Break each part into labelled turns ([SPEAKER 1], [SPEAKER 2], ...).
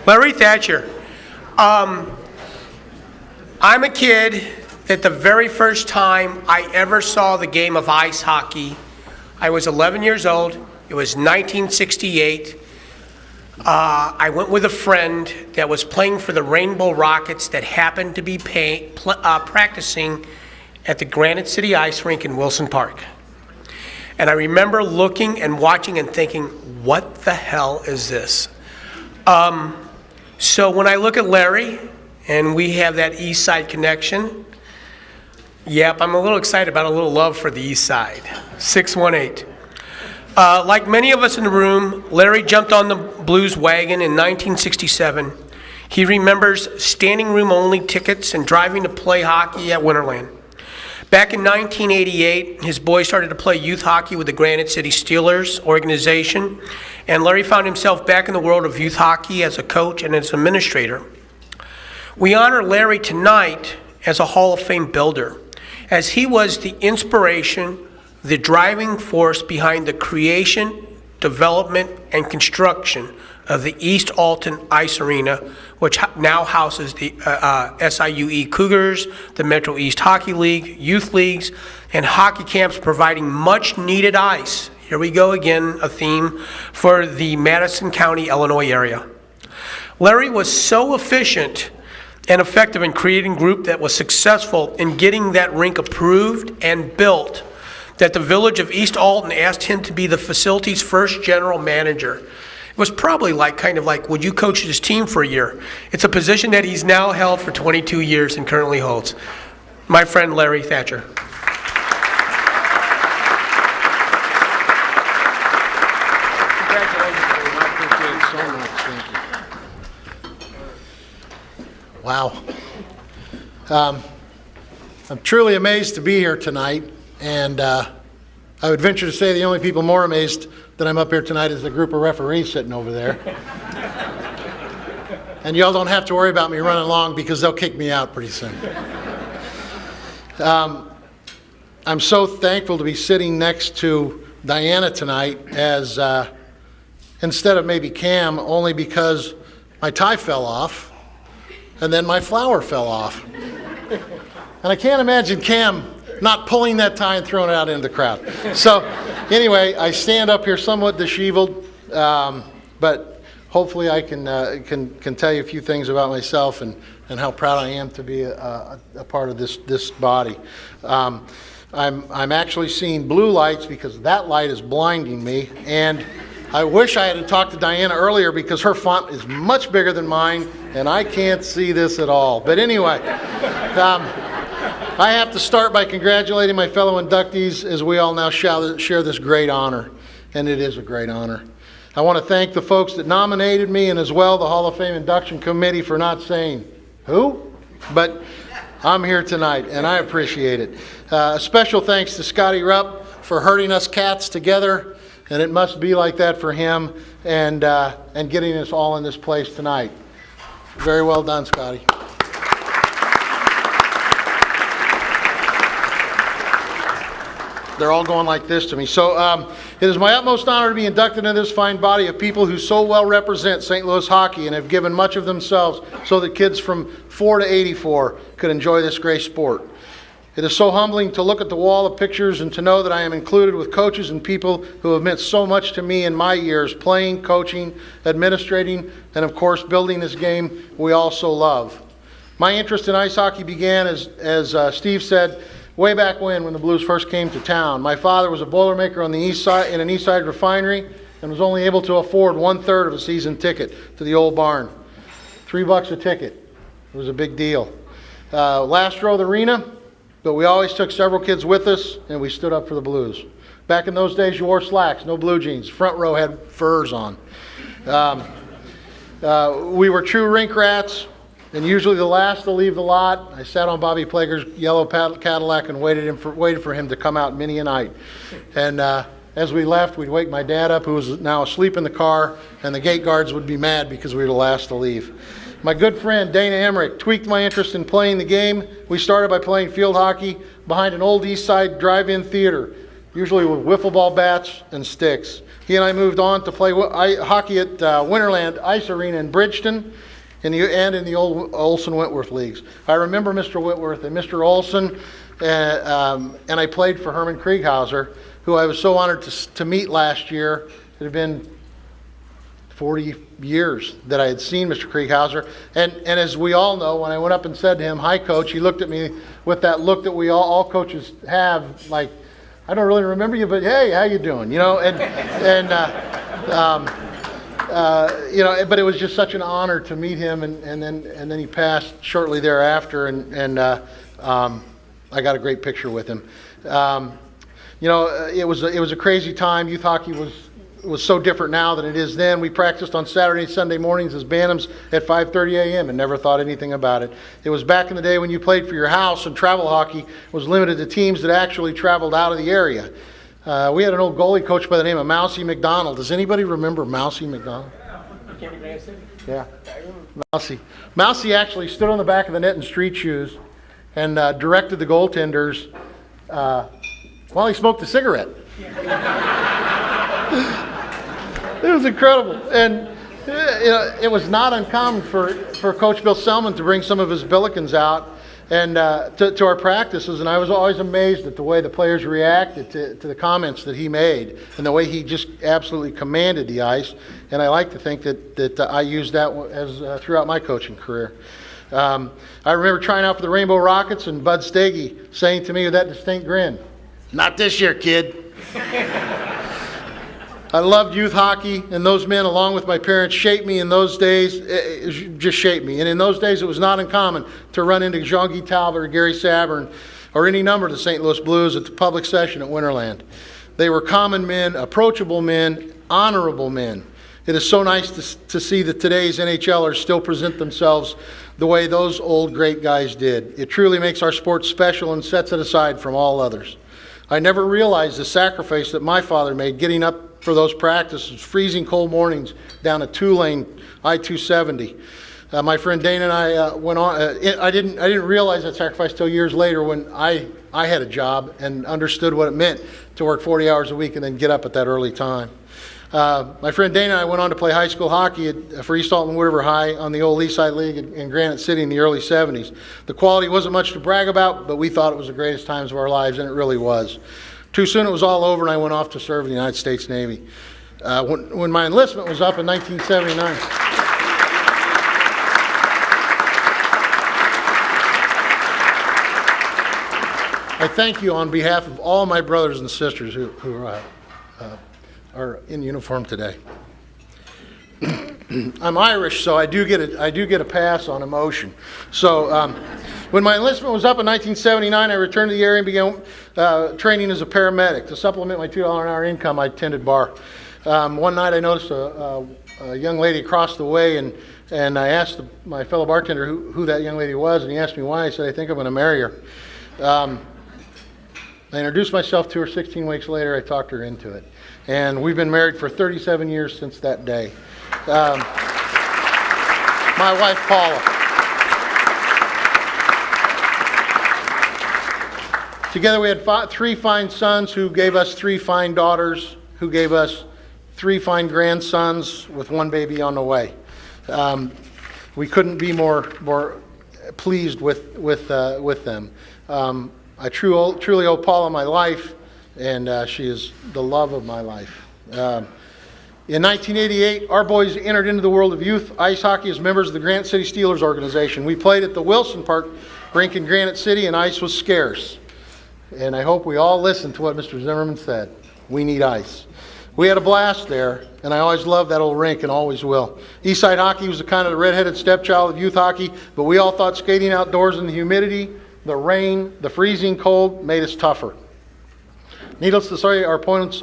[SPEAKER 1] Larry Thatcher. I'm a kid that the very first time I ever saw the game of ice hockey, I was 11 years old. It was 1968. I went with a friend that was playing for the Rainbow Rockets that happened to be practicing at the Granite City Ice Rink in Wilson Park. And I remember looking and watching and thinking, what the hell is this? So when I look at Larry, and we have that East Side connection, yep, I'm a little excited about a little love for the East Side. 618. Like many of us in the room, Larry jumped on the Blues wagon in 1967. He remembers standing room only tickets and driving to play hockey at Winterland. Back in 1988, his boys started to play youth hockey with the Granite City Steelers organization, and Larry found himself back in the world of youth hockey as a coach and as administrator. We honor Larry tonight as a Hall of Fame builder, as he was the inspiration, the driving force behind the creation, development, and construction of the East Alton Ice Arena, which now houses the SIUE Cougars, the Metro East Hockey League, youth leagues, and hockey camps, providing much needed ice. Here we go again, a theme for the Madison County, Illinois area. Larry was so efficient and effective in creating a group that was successful in getting that rink approved and built that the village of East Alton asked him to be the facility's first general manager. It was probably kind of like, would you coach his team for a year? It's a position that he's now held for 22 years and currently holds. My friend Larry Thatcher.
[SPEAKER 2] Congratulations, Larry. I appreciate it so much. Thank you. Wow. I'm truly amazed to be here tonight, and I would venture to say the only people more amazed that I'm up here tonight is the group of referees sitting over there. And y'all don't have to worry about me running long because they'll kick me out pretty soon. I'm so thankful to be sitting next to Diana tonight as instead of maybe Cam, only because my tie fell off and then my flower fell off. And I can't imagine Cam not pulling that tie and throwing it out into the crowd. So anyway, I stand up here somewhat disheveled, but hopefully I can tell you a few things about myself and how proud I am to be a part of this body. I'm actually seeing blue lights because that light is blinding me, and I wish I had talked to Diana earlier because her font is much bigger than mine and I can't see this at all. But anyway, I have to start by congratulating my fellow inductees as we all now share this great honor, and it is a great honor. I want to thank the folks that nominated me and as well the Hall of Fame Induction Committee for not saying, who? But I'm here tonight and I appreciate it. A special thanks to Scotty Rupp for herding us cats together, and it must be like that for him, and getting us all in this place tonight. Very well done, Scotty. They're all going like this to me. So it is my utmost honor to be inducted into this fine body of people who so well represent St. Louis hockey and have given much of themselves so that kids from 4 to 84 could enjoy this great sport. It is so humbling to look at the wall of pictures and to know that I am included with coaches and people who have meant so much to me in my years, playing, coaching, administrating, and of course building this game we all so love. My interest in ice hockey began, as Steve said, way back when the Blues first came to town. My father was a boilermaker on the east side in an east side refinery and was only able to afford 1/3 of a season ticket to the old barn. $3 a ticket. It was a big deal. Last row of the arena, but we always took several kids with us and we stood up for the Blues. Back in those days you wore slacks, no blue jeans. Front row had furs on. We were true rink rats, and usually the last to leave the lot. I sat on Bobby Plager's yellow Cadillac and waited for him to come out many a night. And as we left, we'd wake my dad up, who was now asleep in the car, and the gate guards would be mad because we were the last to leave. My good friend Dana Emmerich tweaked my interest in playing the game. We started by playing field hockey behind an old East Side drive-in theater. usually with wiffle ball bats and sticks. He and I moved on to play hockey at Winterland Ice Arena in Bridgeton and in the old Olson-Whitworth leagues. I remember Mr. Whitworth and Mr. Olson, and I played for Herman Krieghauser, who I was so honored to meet last year. It had been 40 years that I had seen Mr. Krieghauser. And as we all know, when I went up and said to him, "Hi, Coach," he looked at me with that look that we all coaches have, like, "I don't really remember you, but hey, how you doing?" You know, but it was just such an honor to meet him, and then he passed shortly thereafter, and I got a great picture with him. It was a crazy time. Youth hockey was so different now than it is then. We practiced on Saturday and Sunday mornings as Bantams at 5:30 a.m. and never thought anything about it. It was back in the day when you played for your house, and travel hockey was limited to teams that actually traveled out of the area. We had an old goalie coach by the name of Mousy McDonald. Does anybody remember Mousy McDonald? Yeah. Mousy actually stood on the back of the net in street shoes and directed the goaltenders while he smoked a cigarette. It was incredible. And it was not uncommon for Coach Bill Selman to bring some of his Billikens out and to our practices, and I was always amazed at the way the players reacted to the comments that he made and the way he just absolutely commanded the ice. And I like to think that I used that as throughout my coaching career. I remember trying out for the Rainbow Rockets and Bud Stagey saying to me with that distinct grin, "Not this year, kid." I loved youth hockey, and those men, along with my parents, shaped me in those days. Just shaped me. And in those days, it was not uncommon to run into Jean-Guy Talbot or Gary Sabern or any number of the St. Louis Blues at the public session at Winterland. They were common men, approachable men, honorable men. It is so nice to see that today's NHLers still present themselves the way those old great guys did. It truly makes our sport special and sets it aside from all others. I never realized the sacrifice that my father made getting up for those practices, freezing cold mornings down a two-lane I-270. My friend Dana and I went on. I didn't realize that sacrifice till years later when I had a job and understood what it meant to work 40 hours a week and then get up at that early time. My friend Dana and I went on to play high school hockey for East Alton Wood River High on the old Eastside League in Granite City in the early 70s. The quality wasn't much to brag about, but we thought it was the greatest times of our lives, and it really was. Too soon it was all over, and I went off to serve in the United States Navy. When my enlistment was up in 1979. I thank you on behalf of all my brothers and sisters who are in uniform today. I'm Irish, so I do get a pass on emotion. So when my enlistment was up in 1979, I returned to the area and began training as a paramedic. To supplement my $2 an hour income, I tended bar. One night I noticed a young lady across the way, and I asked my fellow bartender who that young lady was, and he asked me why. I said, "I think I'm going to marry her." I introduced myself to her. 16 weeks later, I talked her into it. And we've been married for 37 years since that day. My wife, Paula. Together we had 3 fine sons who gave us 3 fine daughters, who gave us 3 fine grandsons with 1 baby on the way. We couldn't be more pleased with them. I truly owe Paula my life, and she is the love of my life. In 1988, our boys entered into the world of youth ice hockey as members of the Granite City Steelers organization. We played at the Wilson Park rink in Granite City, and ice was scarce. And I hope we all listened to what Mr. Zimmerman said. We need ice. We had a blast there, and I always loved that old rink and always will. Eastside hockey was the kind of the redheaded stepchild of youth hockey, but we all thought skating outdoors in the humidity, the rain, the freezing cold made us tougher. Needless to say, our opponents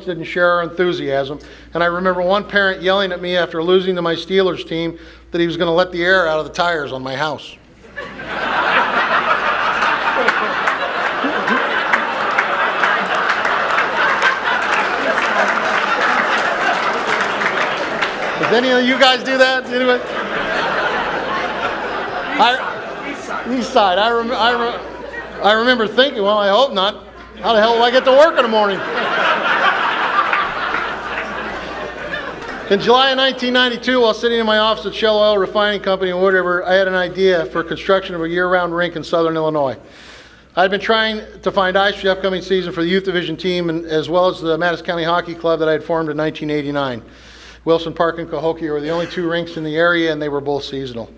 [SPEAKER 2] didn't share our enthusiasm, and I remember one parent yelling at me after losing to my Steelers team that he was going to let the air out of the tires on my house. Does any of you guys do that? Anyway? East side. I remember thinking, well, I hope not. How the hell will I get to work in the morning? In July of 1992, while sitting in my office at Shell Oil Refining Company in Wood River, I had an idea for construction of a year-round rink in southern Illinois. I'd been trying to find ice for the upcoming season for the youth division team, and as well as the Madison County Hockey Club that I had formed in 1989. Wilson Park and Cahokia were the only two rinks in the area, and they were both seasonal.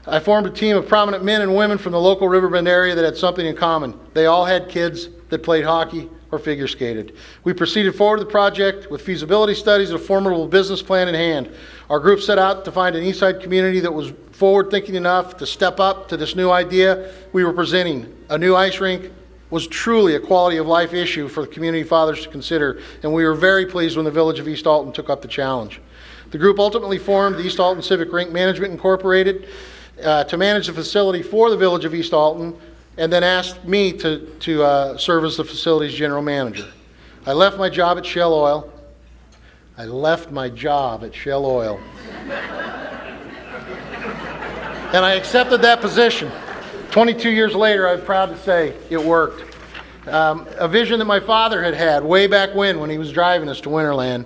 [SPEAKER 2] I formed a team of prominent men and women from the local Riverbend area that had something in common. They all had kids that played hockey or figure skated. We proceeded forward with the project with feasibility studies and a formidable business plan in hand. Our group set out to find an Eastside community that was forward-thinking enough to step up to this new idea we were presenting. A new ice rink was truly a quality of life issue for the community fathers to consider, and we were very pleased when the village of East Alton took up the challenge. The group ultimately formed the East Alton Civic Rink Management Incorporated to manage the facility for the village of East Alton, and then asked me to serve as the facility's general manager. I left my job at Shell Oil. And I accepted that position. 22 years later, I'm proud to say it worked. A vision that my father had way back when he was driving us to Winterland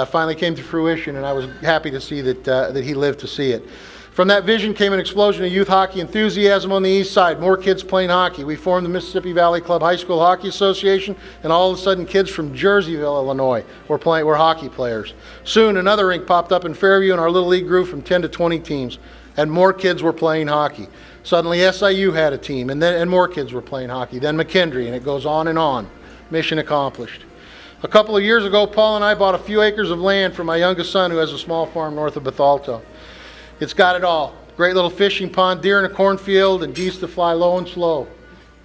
[SPEAKER 2] finally came to fruition, and I was happy to see that he lived to see it. From that vision came an explosion of youth hockey enthusiasm on the east side, more kids playing hockey. We formed the Mississippi Valley Club High School Hockey Association, and all of a sudden kids from Jerseyville, Illinois were hockey players. Soon another rink popped up in Fairview, and our Little League grew from 10 to 20 teams, and more kids were playing hockey. Suddenly SIU had a team, and more kids were playing hockey, then McKendree, and it goes on and on. Mission accomplished. A couple of years ago, Paul and I bought a few acres of land for my youngest son, who has a small farm north of Bethalto. It's got it all. Great little fishing pond, deer in a cornfield, and geese that fly low and slow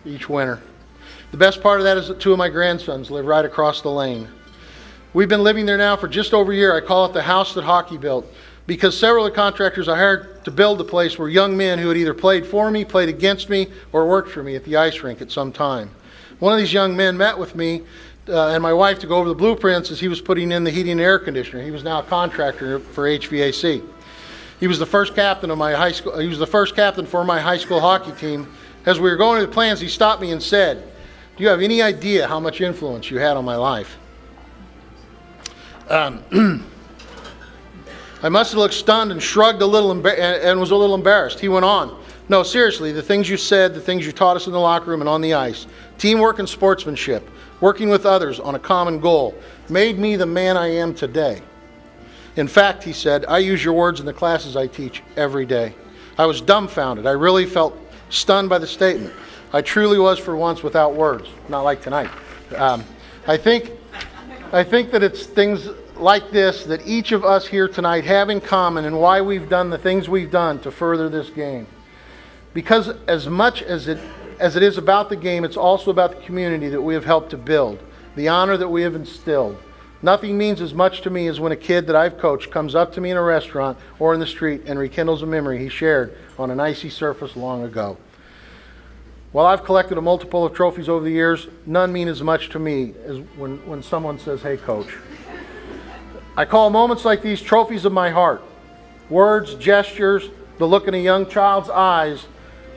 [SPEAKER 2] each winter. The best part of that is that two of my grandsons live right across the lane. We've been living there now for just over a year. I call it the house that hockey built, because several of the contractors I hired to build the place were young men who had either played for me, played against me, or worked for me at the ice rink at some time. One of these young men met with me and my wife to go over the blueprints as he was putting in the heating and air conditioner. He was now a contractor for HVAC. He was the first captain of my high school. He was the first captain for my high school hockey team. As we were going to the plans, he stopped me and said, "Do you have any idea how much influence you had on my life?" I must have looked stunned and shrugged a little and was a little embarrassed. He went on, "No, seriously, the things you said, the things you taught us in the locker room and on the ice, teamwork and sportsmanship, working with others on a common goal, made me the man I am today. In fact," he said, "I use your words in the classes I teach every day." I was dumbfounded. I really felt stunned by the statement. I truly was for once without words, not like tonight. I think that it's things like this that each of us here tonight have in common, and why we've done the things we've done to further this game. Because as much as it is about the game, it's also about the community that we have helped to build, the honor that we have instilled. Nothing means as much to me as when a kid that I've coached comes up to me in a restaurant or in the street and rekindles a memory he shared on an icy surface long ago. While I've collected a multiple of trophies over the years, none mean as much to me as when someone says, "Hey, coach." I call moments like these trophies of my heart. Words, gestures, the look in a young child's eyes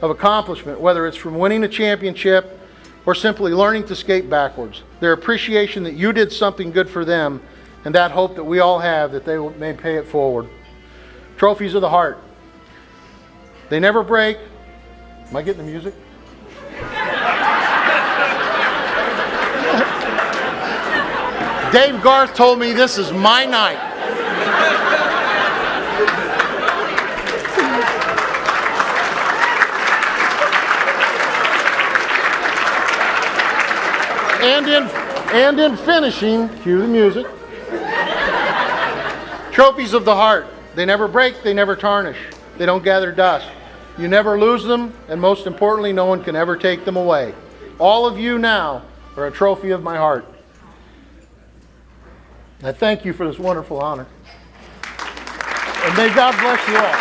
[SPEAKER 2] of accomplishment, whether it's from winning a championship or simply learning to skate backwards. Their appreciation that you did something good for them, and that hope that we all have that they may pay it forward. Trophies of the heart. They never break. Am I getting the music? Dave Garth told me this is my night. And in finishing, cue the music. Trophies of the heart. They never break, they never tarnish. They don't gather dust. You never lose them, and most importantly, no one can ever take them away. All of you now are a trophy of my heart. I thank you for this wonderful honor. And may God bless you all.